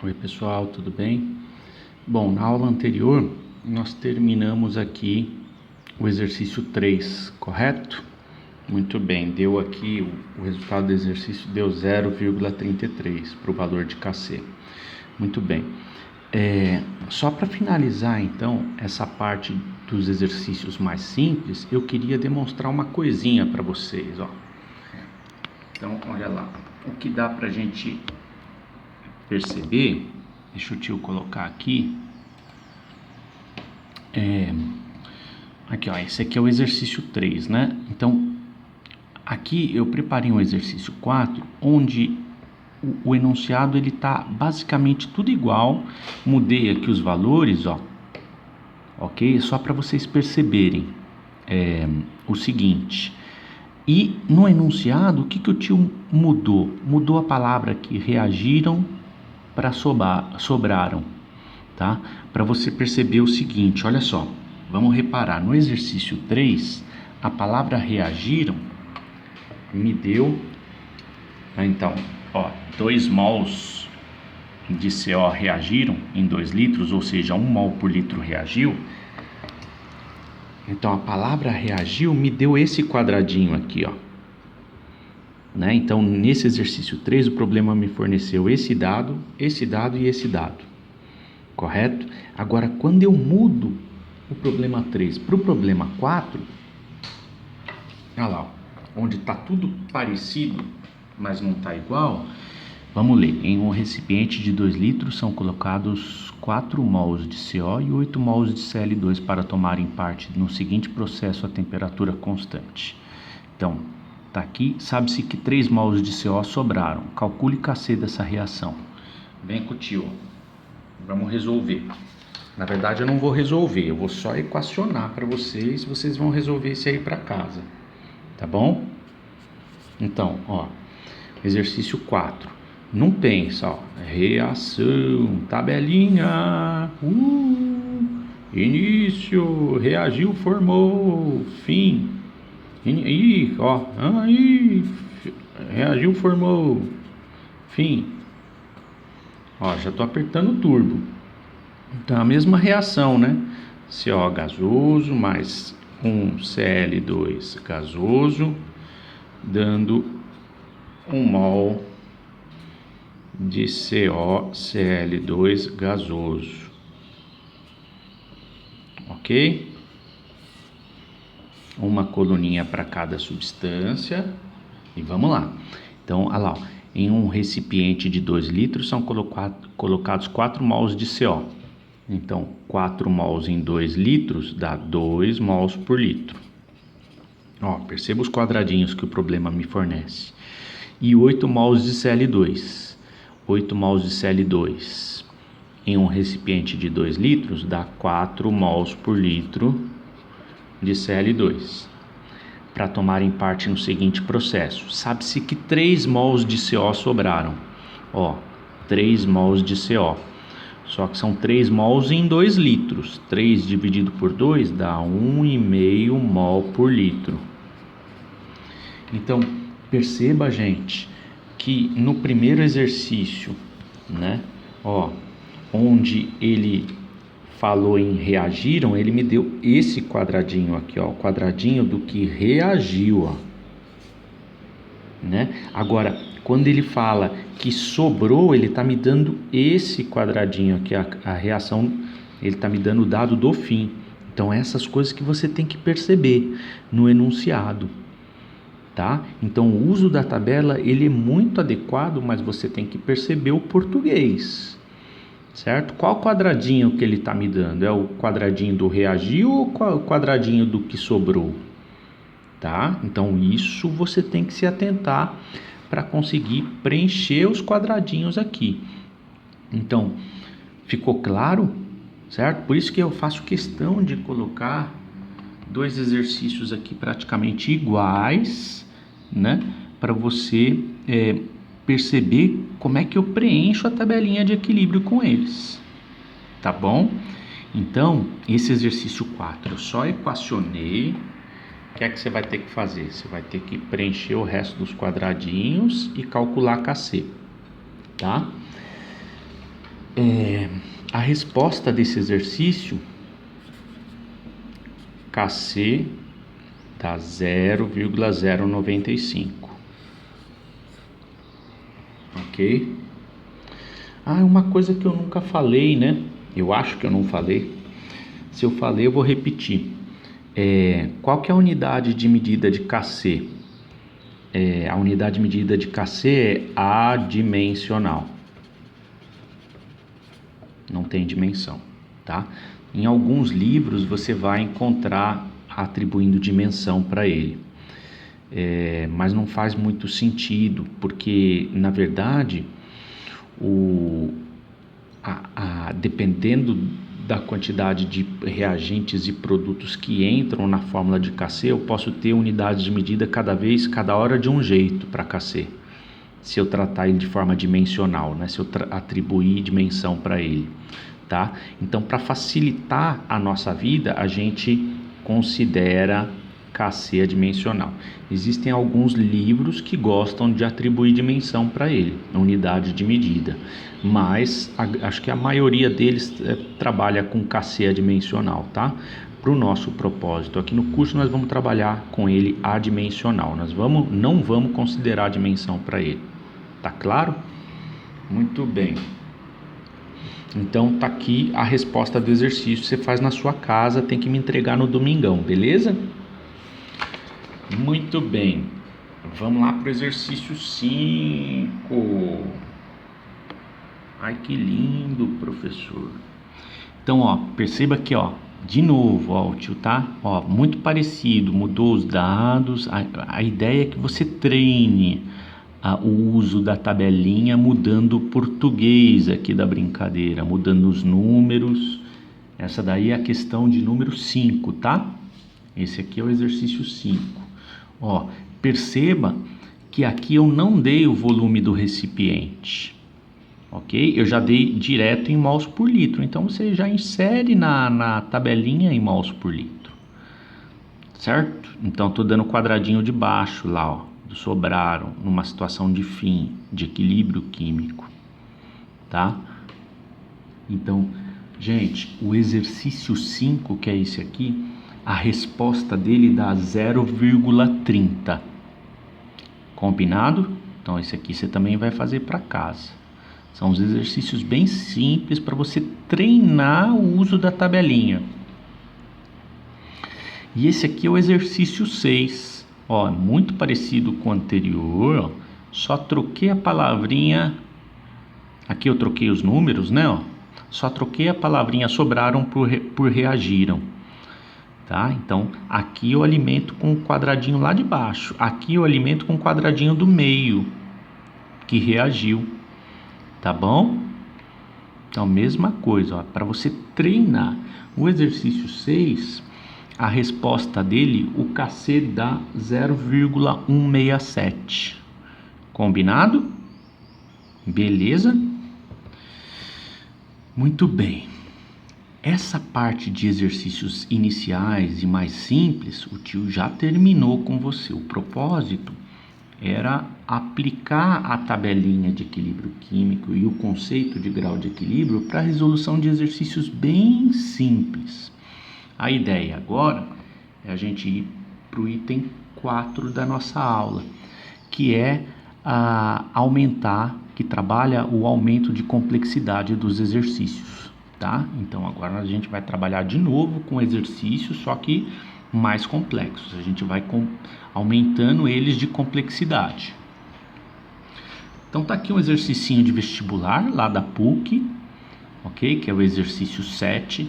Oi pessoal, tudo bem? Bom, na aula anterior nós terminamos aqui o exercício 3, correto? Muito bem, deu aqui o resultado do exercício deu 0,33 para o valor de Kc. Muito bem. Só para finalizar então essa parte dos exercícios mais simples, eu queria demonstrar uma coisinha para vocês, ó. Então, olha lá, o que dá para a gente perceber, deixa o tio colocar aqui, aqui ó, esse aqui é o exercício 3, né? Então, aqui eu preparei um exercício 4, onde o enunciado ele tá basicamente tudo igual, mudei aqui os valores, ó, ok? Só para vocês perceberem o seguinte. E no enunciado, o que o tio mudou? Mudou a palavra aqui, reagiram para sobraram, tá? Para você perceber o seguinte, olha só, vamos reparar, no exercício 3, a palavra reagiram me deu, então, ó, 2 mols de CO reagiram em 2 litros, ou seja, 1 mol por litro reagiu. Então, a palavra reagiu me deu esse quadradinho aqui, ó. Né? Então, nesse exercício 3, o problema me forneceu esse dado e esse dado. Correto? Agora, quando eu mudo o problema 3 para o problema 4, olha lá, ó, onde está tudo parecido, mas não está igual, vamos ler. Em um recipiente de 2 litros são colocados 4 mols de CO e 8 mols de Cl2 para tomarem parte no seguinte processo a temperatura constante. Então, tá aqui, sabe-se que 3 mols de CO sobraram. Calcule Kc dessa reação. Vem com o tio. Vamos resolver. Na verdade, eu não vou resolver, eu vou só equacionar para vocês. Vocês vão resolver isso aí para casa. Tá bom? Então, ó, exercício 4. Não pensa, ó, reação, tabelinha, início, reagiu, formou, fim, ó, aí, reagiu, formou, fim, ó, já tô apertando o turbo. Então, a mesma reação, né? CO gasoso mais 1 Cl2 gasoso, dando 1 mol de CoCl2 gasoso, ok? Uma coluninha para cada substância e vamos lá. Então, olha lá, ó, em um recipiente de 2 litros são colocados 4 mols de CO. Então, 4 mols em 2 litros dá 2 mols por litro. Ó, perceba os quadradinhos que o problema me fornece. E 8 mols de Cl2. 8 mols de Cl2 em um recipiente de 2 litros dá 4 mols por litro de Cl2. Para tomarem parte no seguinte processo, sabe-se que 3 mols de CO sobraram. Ó, 3 mols de CO. Só que são 3 mols em 2 litros. 3 dividido por 2 dá 1,5 mol por litro. Então, perceba, gente, que no primeiro exercício, né, ó, onde ele falou em reagiram, ele me deu esse quadradinho aqui, ó, o quadradinho do que reagiu, ó, né? Agora, quando ele fala que sobrou, ele tá me dando esse quadradinho aqui, a reação, ele tá me dando o dado do fim. Então, essas coisas que você tem que perceber no enunciado. Tá? Então, o uso da tabela ele é muito adequado, mas você tem que perceber o português, certo? Qual quadradinho que ele está me dando? É o quadradinho do reagiu ou qual o quadradinho do que sobrou? Tá? Então, isso você tem que se atentar para conseguir preencher os quadradinhos aqui. Então, ficou claro? Certo? Por isso que eu faço questão de colocar 2 exercícios aqui praticamente iguais, né, para você perceber como é que eu preencho a tabelinha de equilíbrio com eles, tá bom? Então, esse exercício 4 eu só equacionei. O que é que você vai ter que fazer? Você vai ter que preencher o resto dos quadradinhos e calcular Kc, tá? A resposta desse exercício, Kc dá 0,095. Ok? Uma coisa que eu nunca falei, né? Eu acho que eu não falei. Se eu falei, eu vou repetir. Qual que é a unidade de medida de Kc? A unidade de medida de Kc é adimensional. Não tem dimensão, tá? Em alguns livros você vai encontrar atribuindo dimensão para ele. Mas não faz muito sentido, porque na verdade dependendo da quantidade de reagentes e produtos que entram na fórmula de Kc, eu posso ter unidades de medida cada hora de um jeito para Kc, se eu tratar ele de forma dimensional, né? Se eu atribuir dimensão para ele, tá? Então, para facilitar a nossa vida, a gente considera Kc adimensional. Existem alguns livros que gostam de atribuir dimensão para ele, unidade de medida, mas acho que a maioria deles trabalha com Kc adimensional, tá? Para o nosso propósito aqui no curso, nós vamos trabalhar com ele adimensional. Não vamos considerar a dimensão para ele. Tá claro? Muito bem. Então tá aqui a resposta do exercício. Você faz na sua casa, tem que me entregar no domingão, beleza? Muito bem. Vamos lá para o exercício 5. Ai, que lindo, professor. Então, perceba aqui, de novo, o tio tá, muito parecido, mudou os dados. A ideia é que você treine o uso da tabelinha, mudando o português aqui da brincadeira, mudando os números. Essa daí é a questão de número 5, tá? Esse aqui é o exercício 5. Perceba que aqui eu não dei o volume do recipiente, ok? Eu já dei direto em mols por litro, então você já insere na tabelinha em mols por litro, certo? Então estou dando quadradinho de baixo lá, do sobraram, numa situação de fim, de equilíbrio químico, tá? Então, gente, o exercício 5, que é esse aqui, a resposta dele dá 0,30. Combinado? Então esse aqui você também vai fazer para casa. São os exercícios bem simples para você treinar o uso da tabelinha. E esse aqui é o exercício 6. Muito parecido com o anterior. Só troquei a palavrinha. Aqui eu troquei os números, né? Só troquei a palavrinha sobraram por reagiram. Tá? Então, aqui eu alimento com o quadradinho lá de baixo. Aqui eu alimento com o quadradinho do meio, que reagiu. Tá bom? Então, mesma coisa. Para você treinar o exercício 6, a resposta dele, o Kc dá 0,167. Combinado? Beleza? Muito bem. Essa parte de exercícios iniciais e mais simples, o tio já terminou com você. O propósito era aplicar a tabelinha de equilíbrio químico e o conceito de grau de equilíbrio para a resolução de exercícios bem simples. A ideia agora é a gente ir para o item 4 da nossa aula, que é que trabalha o aumento de complexidade dos exercícios. Tá? Então agora a gente vai trabalhar de novo com exercícios, só que mais complexos. A gente vai aumentando eles de complexidade. Então tá aqui um exercicinho de vestibular lá da PUC, ok? Que é o exercício 7.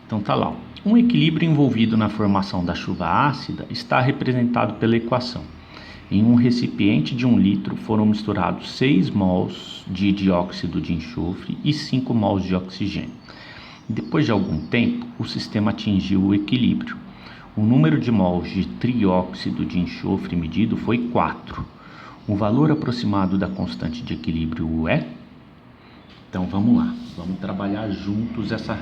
Então tá lá. Um equilíbrio envolvido na formação da chuva ácida está representado pela equação. Em um recipiente de 1 litro foram misturados 6 mols de dióxido de enxofre e 5 mols de oxigênio. Depois de algum tempo, o sistema atingiu o equilíbrio. O número de mols de trióxido de enxofre medido foi 4. O valor aproximado da constante de equilíbrio é? Então vamos lá, vamos trabalhar juntos essa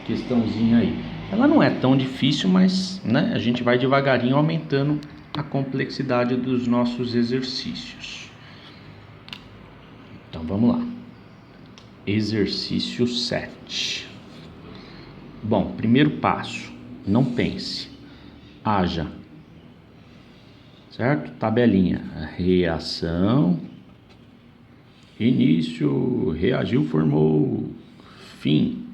questãozinha aí. Ela não é tão difícil, mas a gente vai devagarinho aumentando a complexidade dos nossos exercícios. Então vamos lá. Exercício 7. Bom, primeiro passo, não pense, haja, certo? Tabelinha, reação, início, reagiu, formou, fim.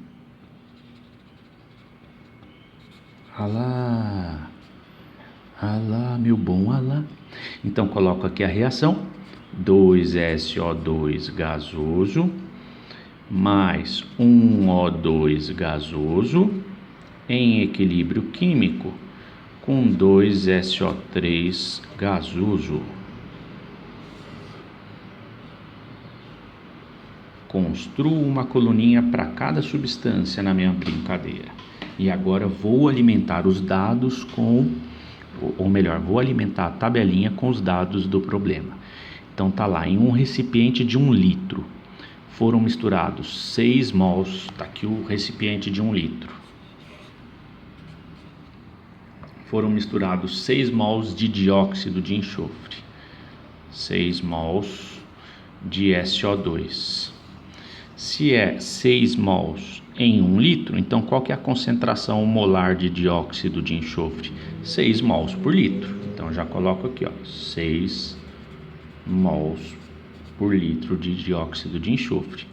Alá, meu bom alá. Então, coloco aqui a reação, 2SO2 gasoso, mais 1O2 gasoso, em equilíbrio químico, com 2SO3 gasoso. Construo uma coluninha para cada substância na minha brincadeira. E agora vou alimentar os dados vou alimentar a tabelinha com os dados do problema. Então tá lá, em um recipiente de 1 litro, foram misturados 6 mols, tá aqui o recipiente de 1 litro. Foram misturados 6 mols de dióxido de enxofre, 6 mols de SO2. Se é 6 mols em 1 litro, então qual que é a concentração molar de dióxido de enxofre? 6 mols por litro. Então já coloco aqui, ó, 6 mols por litro de dióxido de enxofre.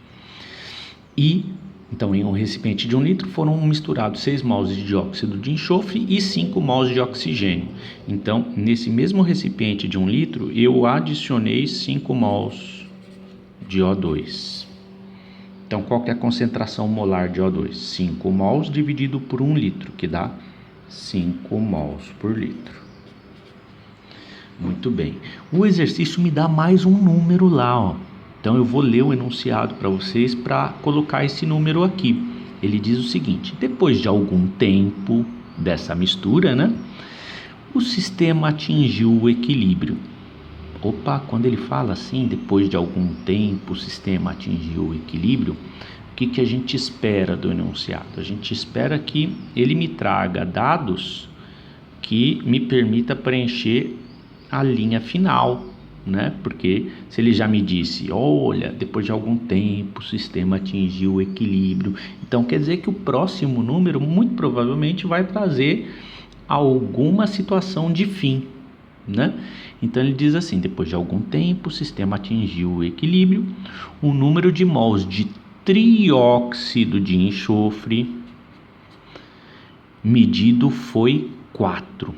E, então, em um recipiente de 1 litro foram misturados 6 mols de dióxido de enxofre e 5 mols de oxigênio. Então, nesse mesmo recipiente de 1 litro, eu adicionei 5 mols de O2. Então, qual que é a concentração molar de O2? 5 mols dividido por 1 litro, que dá 5 mols por litro. Muito bem. O exercício me dá mais um número lá, ó. Então, eu vou ler o enunciado para vocês para colocar esse número aqui. Ele diz o seguinte: depois de algum tempo dessa mistura, né, o sistema atingiu o equilíbrio. Opa, quando ele fala assim, depois de algum tempo o sistema atingiu o equilíbrio, o que a gente espera do enunciado? A gente espera que ele me traga dados que me permita preencher a linha final, né? Porque se ele já me disse, olha, depois de algum tempo o sistema atingiu o equilíbrio, então quer dizer que o próximo número muito provavelmente vai trazer alguma situação de fim, né? Então ele diz assim: depois de algum tempo o sistema atingiu o equilíbrio, o número de mols de trióxido de enxofre medido foi 4.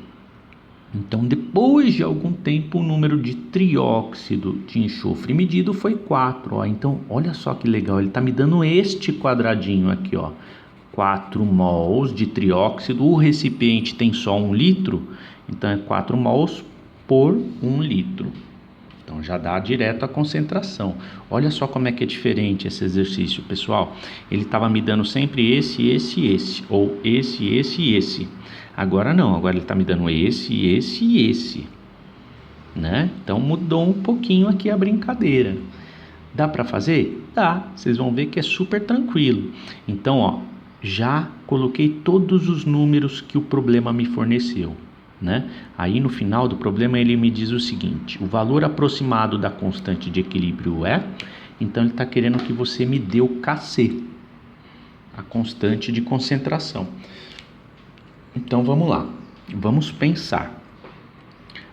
Então, depois de algum tempo, o número de trióxido de enxofre medido foi 4. Ó. Então, olha só que legal, ele está me dando este quadradinho aqui, ó. 4 mols de trióxido, o recipiente tem só 1 litro, então é 4 mols por 1 litro. Então, já dá direto a concentração. Olha só como é que é diferente esse exercício, pessoal. Ele estava me dando sempre esse, ou esse. Agora não, agora ele está me dando esse, né? Então mudou um pouquinho aqui a brincadeira. Dá para fazer? Dá, vocês vão ver que é super tranquilo. Então, ó, já coloquei todos os números que o problema me forneceu, né? Aí no final do problema ele me diz o seguinte: o valor aproximado da constante de equilíbrio é... Então ele está querendo que você me dê o Kc, a constante de concentração. Então vamos lá, vamos pensar.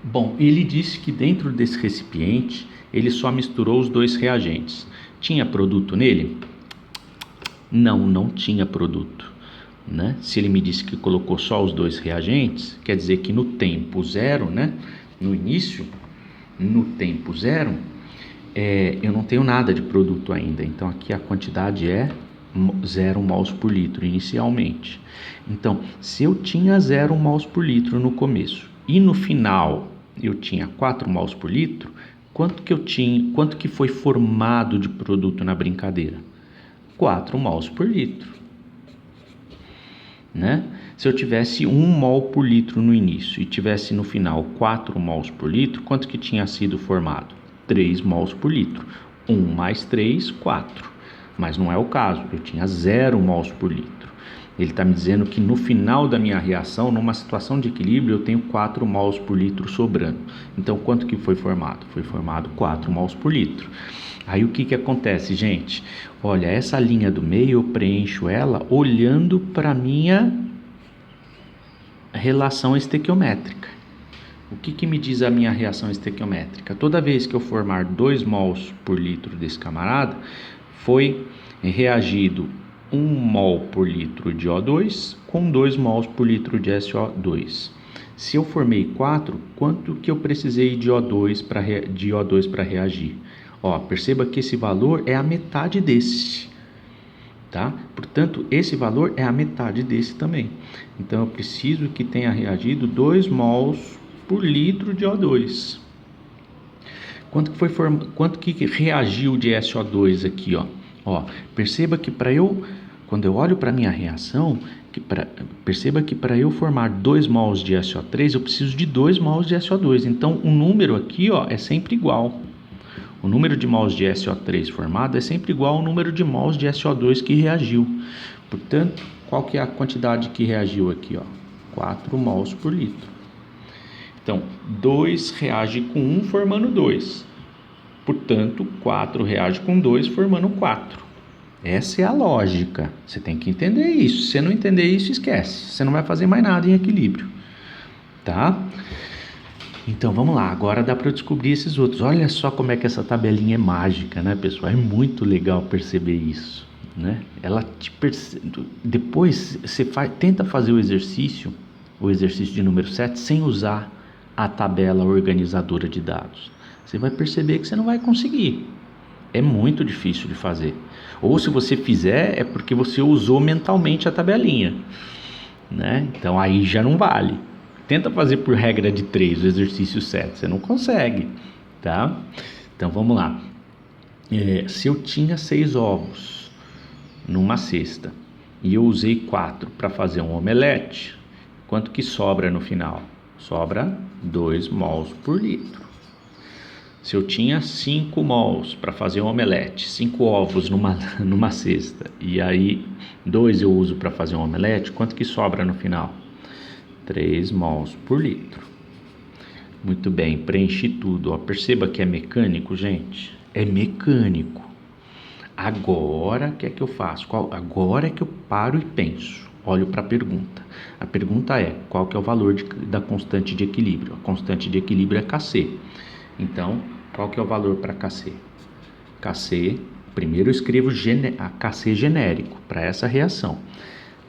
Bom, ele disse que dentro desse recipiente ele só misturou os 2 reagentes. Tinha produto nele? Não tinha produto, né? Se ele me disse que colocou só os 2 reagentes, quer dizer que no tempo zero, né, no início, no tempo zero, eu não tenho nada de produto ainda. Então aqui a quantidade é 0 mols por litro inicialmente. Então, se eu tinha 0 mols por litro no começo e no final eu tinha 4 mols por litro, quanto que foi formado de produto na brincadeira? 4 mols por litro, né? Se eu tivesse 1 mol por litro no início e tivesse no final 4 mols por litro, quanto que tinha sido formado? 3 mols por litro. 1 mais 3, 4. Mas não é o caso, eu tinha 0 mols por litro. Ele está me dizendo que no final da minha reação, numa situação de equilíbrio, eu tenho 4 mols por litro sobrando. Então, quanto que foi formado? Foi formado 4 mols por litro. Aí, o que que acontece, gente? Olha, essa linha do meio, eu preencho ela olhando para a minha relação estequiométrica. O que que me diz a minha reação estequiométrica? Toda vez que eu formar 2 mols por litro desse camarada, foi reagido 1 mol por litro de O2 com 2 mols por litro de SO2. Se eu formei 4, quanto que eu precisei de O2 para reagir? Ó, perceba que esse valor é a metade desse, tá? Portanto, esse valor é a metade desse também. Então, eu preciso que tenha reagido 2 mols por litro de O2. Quanto que reagiu de SO2 aqui, ó? Ó, perceba que quando eu olho para minha reação, perceba que para eu formar 2 mols de SO3, eu preciso de 2 mols de SO2. Então, o número aqui, ó, é sempre igual. O número de mols de SO3 formado é sempre igual ao número de mols de SO2 que reagiu. Portanto, qual que é a quantidade que reagiu aqui, ó? 4 mols por litro. Então, 2 reage com 1 formando 2. Portanto, 4 reage com 2 formando 4. Essa é a lógica. Você tem que entender isso. Se você não entender isso, esquece. Você não vai fazer mais nada em equilíbrio. Tá? Então, vamos lá. Agora dá para eu descobrir esses outros. Olha só como é que essa tabelinha é mágica, né, pessoal? É muito legal perceber isso, né? Ela Depois, você tenta fazer o exercício de número 7, sem usar a tabela organizadora de dados. Você vai perceber que você não vai conseguir. É muito difícil de fazer. Ou se você fizer, é porque você usou mentalmente a tabelinha, né? Então aí já não vale. Tenta fazer por regra de 3 o exercício 7, você não consegue, tá? Então vamos lá. Se eu tinha 6 ovos numa cesta e eu usei 4 para fazer um omelete, quanto que sobra no final? Sobra 2 mols por litro. Se eu tinha 5 mols para fazer um omelete, 5 ovos numa cesta, e aí 2 eu uso para fazer um omelete, quanto que sobra no final? 3 mols por litro. Muito bem, preenchi tudo. Ó. Perceba que é mecânico, gente. É mecânico. Agora, o que é que eu faço? Agora é que eu paro e penso. Olho para a pergunta. A pergunta é, qual que é o valor da constante de equilíbrio? A constante de equilíbrio é Kc. Então, qual que é o valor para Kc? Kc, primeiro eu escrevo a Kc genérico para essa reação.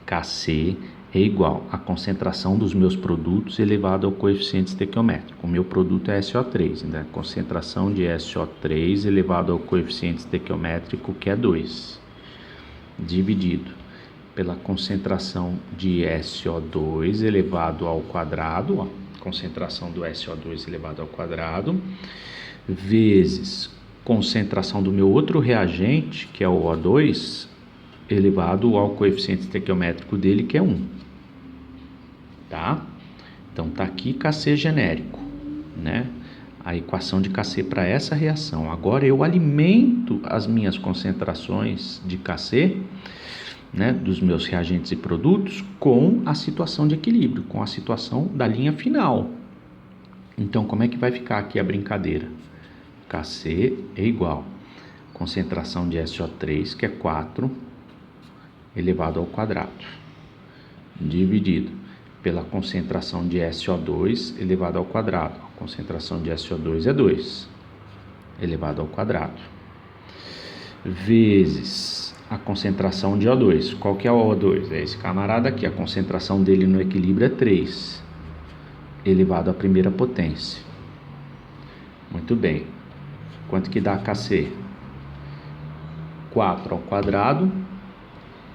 Kc é igual à concentração dos meus produtos elevado ao coeficiente estequiométrico. O meu produto é SO3, né? A concentração de SO3 elevado ao coeficiente estequiométrico, que é 2, dividido pela concentração de SO2 elevado ao quadrado, ó, concentração do SO2 elevado ao quadrado, vezes concentração do meu outro reagente, que é o O2, elevado ao coeficiente estequiométrico dele, que é 1. Tá? Então, tá aqui Kc genérico, né? A equação de Kc para essa reação. Agora, eu alimento as minhas concentrações de Kc, né, dos meus reagentes e produtos, com a situação de equilíbrio, com a situação da linha final. Então, como é que vai ficar aqui a brincadeira? Kc é igual a concentração de SO3, que é 4, elevado ao quadrado, dividido pela concentração de SO2 elevado ao quadrado. A concentração de SO2 é 2, elevado ao quadrado, vezes a concentração de O2. Qual que é o O2? É esse camarada aqui. A concentração dele no equilíbrio é 3, elevado à primeira potência. Muito bem. Quanto que dá Kc? 4 ao quadrado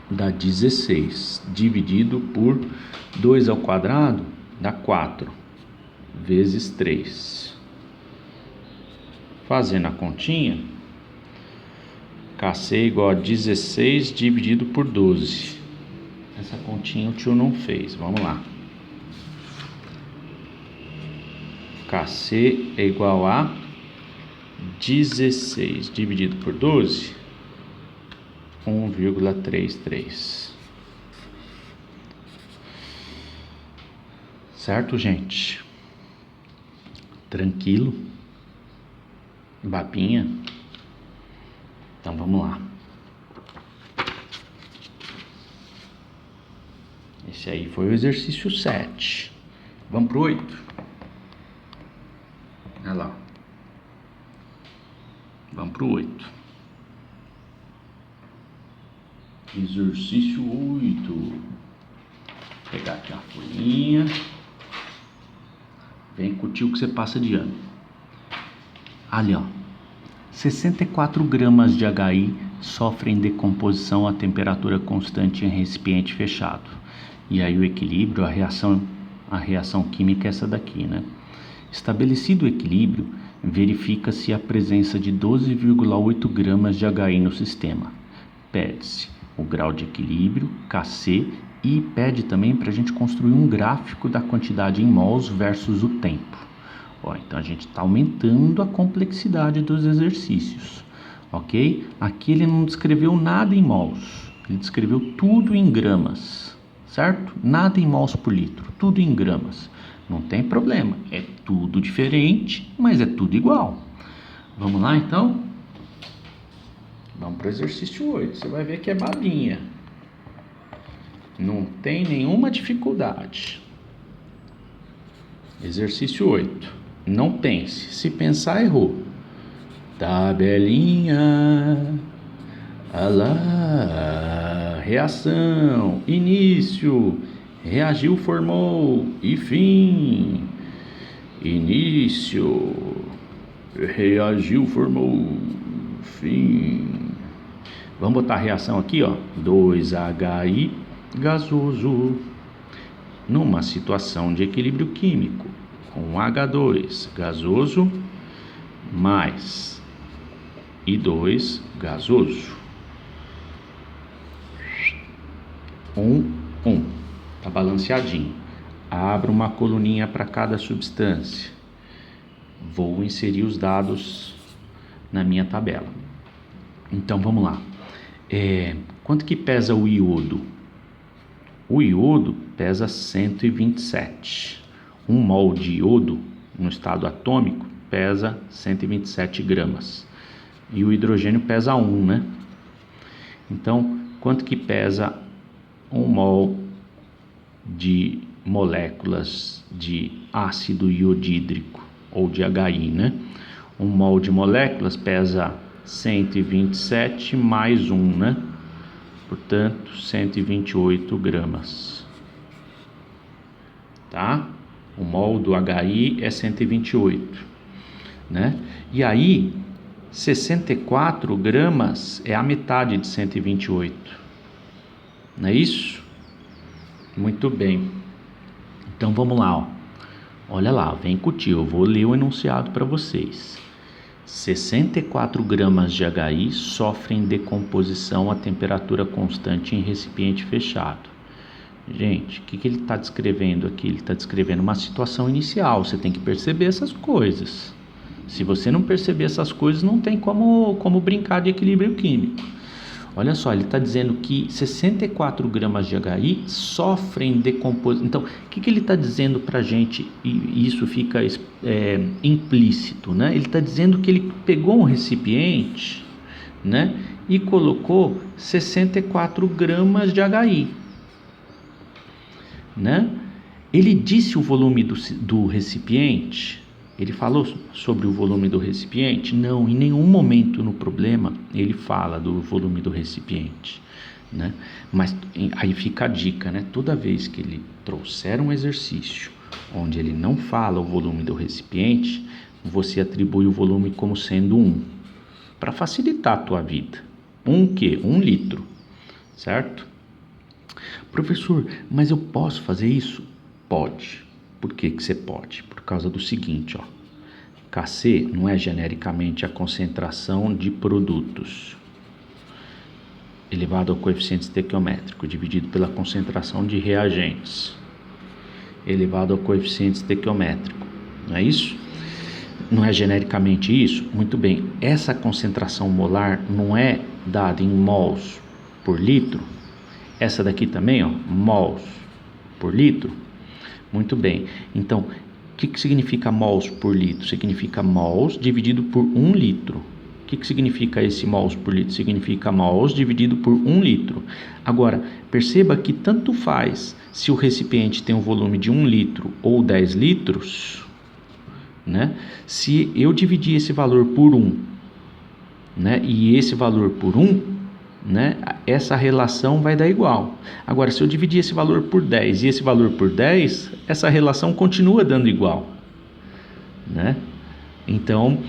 dá 16, dividido por 2 ao quadrado dá 4, vezes 3. Fazendo a continha, Kc igual a 16 dividido por 12. Essa continha o tio não fez, vamos lá. Kc é igual a 16 dividido por 12, 1,33. Certo, gente? Tranquilo? Babinha? Então vamos lá. Esse aí foi o exercício 7. Vamos pro 8. Olha lá. Vamos pro 8. Exercício 8. Vou pegar aqui uma folhinha. Vem com o tio que você passa de ano. Ali, ó. 64 gramas de HI sofrem decomposição a temperatura constante em recipiente fechado. E aí o equilíbrio, a reação química é essa daqui, né? Estabelecido o equilíbrio, verifica-se a presença de 12,8 gramas de HI no sistema. Pede-se o grau de equilíbrio, Kc, e pede também para a gente construir um gráfico da quantidade em mols versus o tempo. Ó, então a gente está aumentando a complexidade dos exercícios, ok? Aqui ele não descreveu nada em mols, ele descreveu tudo em gramas, certo? Nada em mols por litro, tudo em gramas. Não tem problema, é tudo diferente, mas é tudo igual. Vamos lá então? Vamos para o exercício 8, você vai ver que é babinha. Não tem nenhuma dificuldade. Exercício 8. Não pense, se pensar errou. Tabelinha. Alá, reação, início, reagiu, formou e fim. Início, reagiu, formou, fim. Vamos botar a reação aqui, ó. 2HI gasoso numa situação de equilíbrio químico com H2 gasoso mais I2 gasoso. 1. Tá balanceadinho. Abra uma coluninha para cada substância. Vou inserir os dados na minha tabela. Então vamos lá. Quanto que pesa o iodo? O iodo pesa 127. 1 mol de iodo no estado atômico pesa 127 gramas. E o hidrogênio pesa 1, né? Então, quanto que pesa 1 mol de moléculas de ácido iodídrico ou de HI, né? 1 mol de moléculas pesa 127 mais 1, né? Portanto, 128 gramas. Tá? O mol do HI é 128, né? E aí, 64 gramas é a metade de 128. Não é isso? Muito bem. Então vamos lá, ó. Olha lá, vem com o tio, eu vou ler o enunciado para vocês. 64 gramas de HI sofrem decomposição a temperatura constante em recipiente fechado. Gente, o que ele está descrevendo aqui? Ele está descrevendo uma situação inicial, você tem que perceber essas coisas. Se você não perceber essas coisas, não tem como brincar de equilíbrio químico. Olha só, ele está dizendo que 64 gramas de HI sofrem decomposição. Então, o que ele está dizendo para a gente? E isso fica implícito, né? Ele está dizendo que ele pegou um recipiente, né, e colocou 64 gramas de HI, né? Ele disse o volume do recipiente? Ele falou sobre o volume do recipiente? Não, em nenhum momento no problema ele fala do volume do recipiente, né? Mas aí fica a dica, né? Toda vez que ele trouxer um exercício onde ele não fala o volume do recipiente, você atribui o volume como sendo 1, para facilitar a tua vida. 1 litro, certo? Professor, mas eu posso fazer isso? Pode. Por que você pode? Por causa do seguinte, ó. Kc não é genericamente a concentração de produtos elevado ao coeficiente estequiométrico dividido pela concentração de reagentes elevado ao coeficiente estequiométrico. Não é isso? Não é genericamente isso? Muito bem. Essa concentração molar não é dada em mols por litro? Essa daqui também, ó, mols por litro? Muito bem. Então, o que significa mols por litro? Significa mols dividido por 1 litro. O que significa esse mols por litro? Significa mols dividido por 1 litro. Agora, perceba que tanto faz se o recipiente tem um volume de 1 litro ou 10 litros, né? Se eu dividir esse valor por 1, né, e esse valor por 1, né, essa relação vai dar igual. Agora, se eu dividir esse valor por 10 e esse valor por 10, essa relação continua dando igual, né? Então,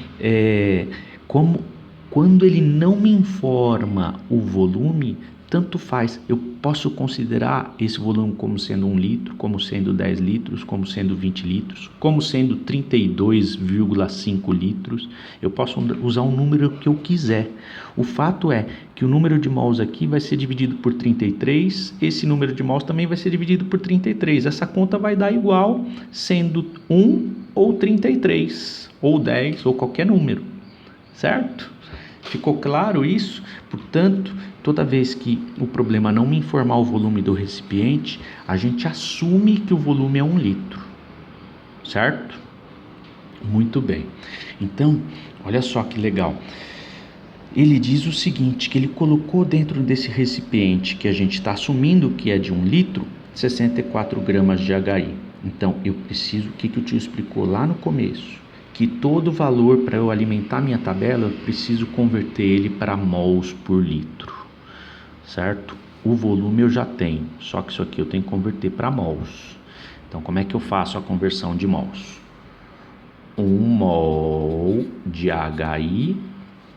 quando ele não me informa o volume, tanto faz. Eu posso considerar esse volume como sendo 1 litro, como sendo 10 litros, como sendo 20 litros, como sendo 32,5 litros. Eu posso usar o número que eu quiser. O fato é que o número de mols aqui vai ser dividido por 33, esse número de mols também vai ser dividido por 33. Essa conta vai dar igual, sendo 1 ou 33, ou 10, ou qualquer número, certo? Ficou claro isso? Portanto, toda vez que o problema não me informar o volume do recipiente, a gente assume que o volume é 1 litro, certo? Muito bem. Então, olha só que legal. Ele diz o seguinte, que ele colocou dentro desse recipiente que a gente está assumindo que é de 1 litro, 64 gramas de HI. Então, eu preciso, o que o tio explicou lá no começo? Que todo valor para eu alimentar minha tabela, eu preciso converter ele para mols por litro, certo? O volume eu já tenho, só que isso aqui eu tenho que converter para mols. Então, como é que eu faço a conversão de mols? 1 mol de HI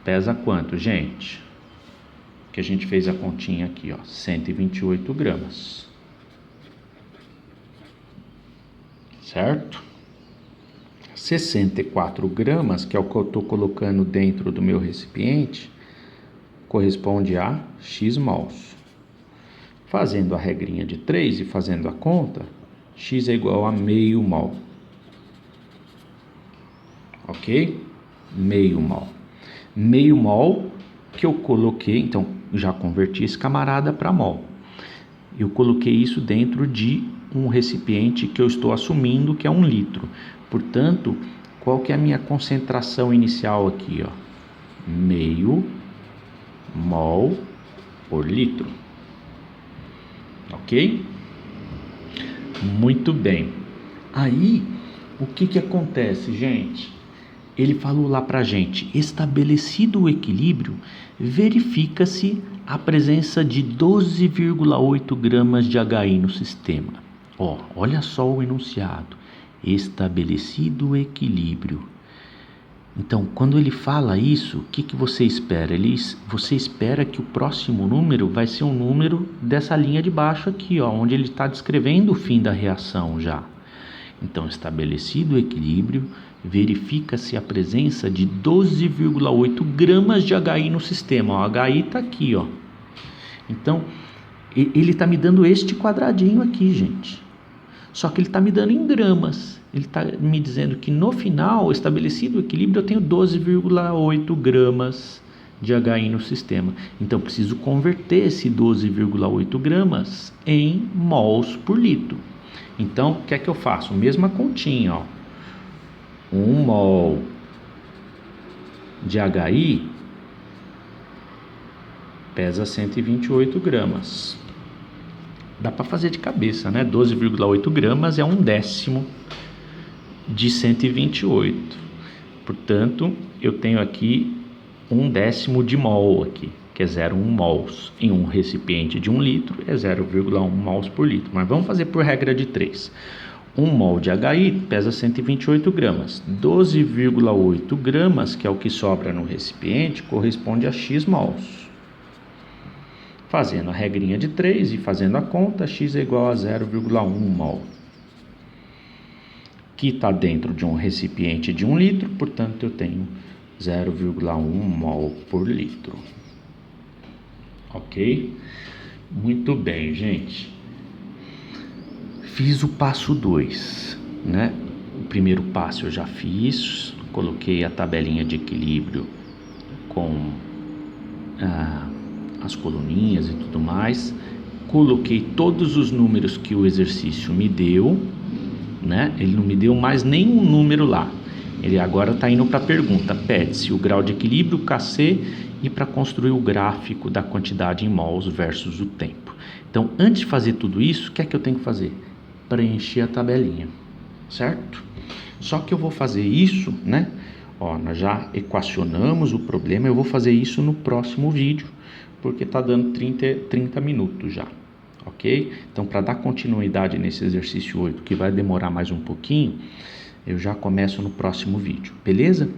pesa quanto, gente? Que a gente fez a continha aqui, ó, 128 gramas, certo? 64 gramas, que é o que eu estou colocando dentro do meu recipiente, corresponde a X mols. Fazendo a regrinha de 3 e fazendo a conta, X é igual a meio mol. Ok? Meio mol. Meio mol que eu coloquei, então já converti esse camarada para mol. Eu coloquei isso dentro de um recipiente que eu estou assumindo que é 1 litro. Portanto, qual que é a minha concentração inicial aqui, ó? Meio mol por litro. Ok? Muito bem. Aí, o que acontece, gente? Ele falou lá pra gente, estabelecido o equilíbrio, verifica-se a presença de 12,8 gramas de HI no sistema. Olha só o enunciado. Estabelecido o equilíbrio. Então, quando ele fala isso, o que você espera? Você espera que o próximo número vai ser um número dessa linha de baixo aqui, ó, onde ele está descrevendo o fim da reação já. Então, estabelecido o equilíbrio, verifica-se a presença de 12,8 gramas de HI no sistema. O HI está aqui, ó. Então, ele está me dando este quadradinho aqui, gente. Só que ele está me dando em gramas. Ele está me dizendo que no final, estabelecido o equilíbrio, eu tenho 12,8 gramas de HI no sistema. Então, eu preciso converter esse 12,8 gramas em mols por litro. Então, o que é que eu faço? Mesma continha, ó. 1 mol de HI pesa 128 gramas. Dá para fazer de cabeça, né? 12,8 gramas é 1/10 de 128. Portanto, eu tenho aqui 1/10 de mol aqui, que é 0,1 mols. Em um recipiente de 1 litro é 0,1 mols por litro. Mas vamos fazer por regra de 3. 1 mol de HI pesa 128 gramas. 12,8 gramas, que é o que sobra no recipiente, corresponde a X mols. Fazendo a regrinha de 3 e fazendo a conta, X é igual a 0,1 mol. Que está dentro de um recipiente de 1 litro, portanto eu tenho 0,1 mol por litro. Ok? Muito bem, gente. Fiz o passo 2, né? O primeiro passo eu já fiz, coloquei a tabelinha de equilíbrio com as coluninhas e tudo mais, coloquei todos os números que o exercício me deu, né? Ele não me deu mais nenhum número lá. Ele agora está indo para a pergunta, pede-se o grau de equilíbrio, Kc, e para construir o gráfico da quantidade em mols versus o tempo. Então, antes de fazer tudo isso, o que é que eu tenho que fazer? Preencher a tabelinha, certo? Só que eu vou fazer isso, né? Ó, nós já equacionamos o problema, eu vou fazer isso no próximo vídeo, porque está dando 30 minutos já, ok? Então, para dar continuidade nesse exercício 8, que vai demorar mais um pouquinho, eu já começo no próximo vídeo, beleza?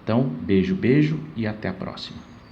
Então, beijo, beijo e até a próxima.